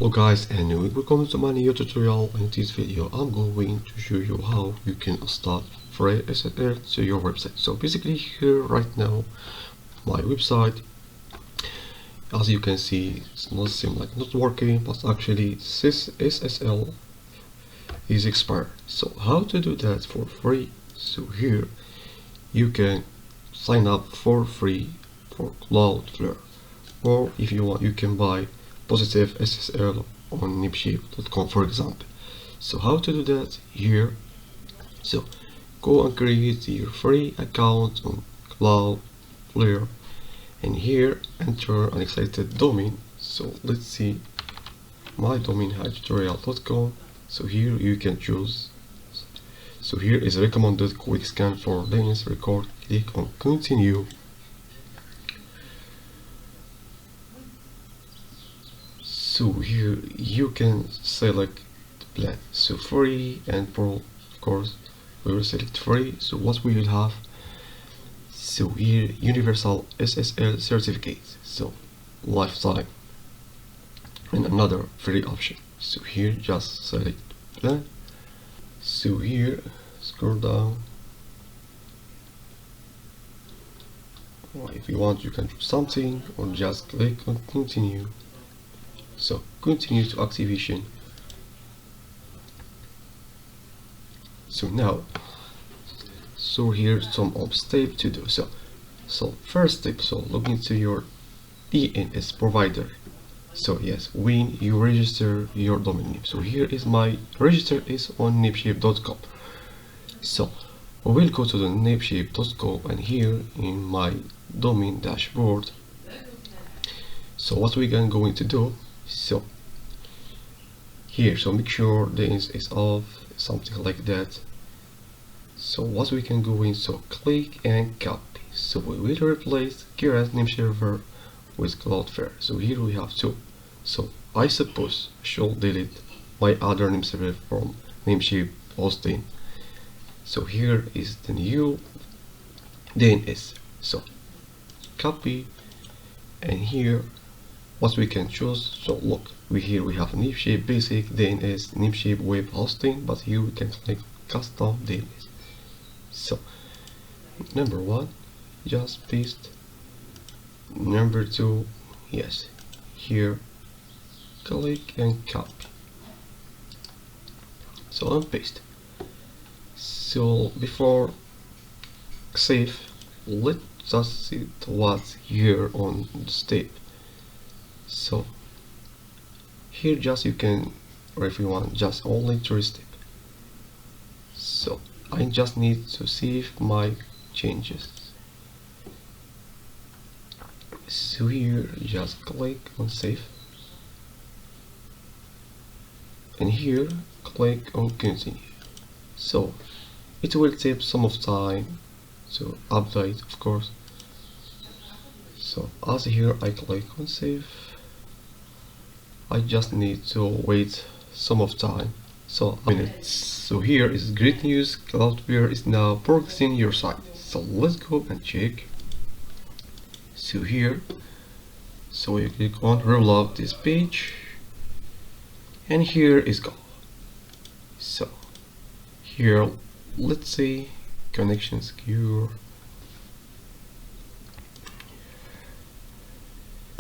Hello guys, and welcome to my new tutorial. In this video I'm going to show you how you can install free SSL to your website. So basically here right now my website, as you can see, it's not seem like not working, but actually this SSL is expired. So how to do that for free? So here you can sign up for free for Cloudflare, or if you want you can buy positive SSL on NameCheap.com, for example. So how to do that here? So go and create your free account on Cloudflare, and here enter an excited domain. So let's see, my domain tutorial.com. So here you can choose. So here is recommended quick scan for links record. Click on continue. So here you can select the plan. So free and pro, of course we will select free. So what we will have, so here universal SSL certificate, so lifetime, and another free option. So here just select plan. So here scroll down. If you want you can do something, or just click on continue. So continue to activation. So now, so here's some steps to do. So first step, so log into your DNS provider. So yes, when you register your domain name. So here is my register is on NameCheap.com. So we'll go to the NameCheap.com, and here in my domain dashboard, so what we can going to do, so here, so make sure the DNS is off, something like that. So what we can go in, so click and copy. So we will replace current name server with Cloudflare. So here we have two. So I suppose I should delete my other name server from NameCheap hosting. So here is the new DNS. So copy, and here what we can choose. So look, here we have NameCheap basic DNS, NameCheap web hosting, but here we can click custom DNS. So number one, just paste. Number two, yes, here click and copy. So and paste. So before save, let's just see what's here on the step. So here just you can, or if you want just only 3 steps. So I just need to save my changes. So here just click on save, and here click on continue. So it will take some of time to update, of course. So as here I click on save, I just need to wait some of time, so minutes. So here is great news, Cloudflare is now progressing your site. So let's go and check. So here, so you click on reload this page, and here is go. So here let's say connection secure,